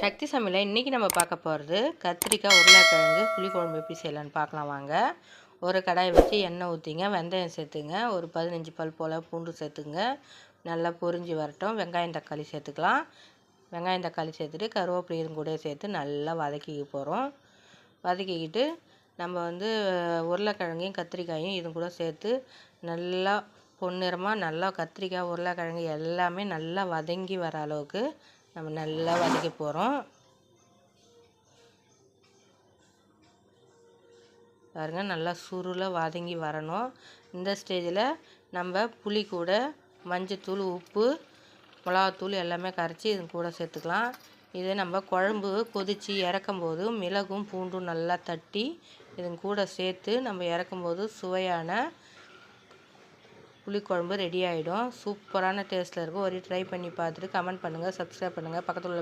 சக்தி சமையலில் இன்றைக்கி நம்ம பார்க்க போகிறது கத்திரிக்காய் உருளைக்கிழங்கு புளிக்குழம்பு எப்படி செய்யலான்னு பார்க்கலாம் வாங்க. ஒரு கடாயை வச்சு எண்ணெய் ஊற்றிங்க, வெந்தயம் சேர்த்துங்க, ஒரு 15 பல் போல் பூண்டு சேர்த்துங்க. நல்லா பொரிஞ்சு வரட்டும். வெங்காயம் தக்காளி சேர்த்துக்கலாம். வெங்காயம் தக்காளி சேர்த்துட்டு கருவேப்பிலை இது கூட சேர்த்து நல்லா வதக்கிக்க போகிறோம். வதக்கிக்கிட்டு நம்ம உருளைக்கிழங்கையும் கத்திரிக்காயும் இது கூட சேர்த்து நல்லா பொன்னிறமாக நல்லா கத்திரிக்காய் உருளைக்கிழங்கு எல்லாமே நல்லா வதங்கி வர அளவுக்கு நம்ம நல்லா வதக்க போகிறோம். பாருங்கள், நல்லா சுருளாக வதங்கி வரணும். இந்த ஸ்டேஜில் நம்ம புளி கூட மஞ்சத்தூள், உப்பு, மிளகாத்தூள் எல்லாமே கரைச்சி இது கூட சேர்த்துக்கலாம். இது நம்ம குழம்பு கொதித்து இறக்கும்போது மிளகும் பூண்டும் நல்லா தட்டி இது கூட சேர்த்து நம்ம இறக்கும்போது சுவையான புளிக்குழம்பு ரெடி ஆகிடும். சூப்பரான டேஸ்ட்டில் இருக்கும். ஒரு ட்ரை பண்ணி பார்த்துட்டு கமெண்ட் பண்ணுங்கள், சப்ஸ்கிரைப் பண்ணுங்கள், பக்கத்தில் உள்ள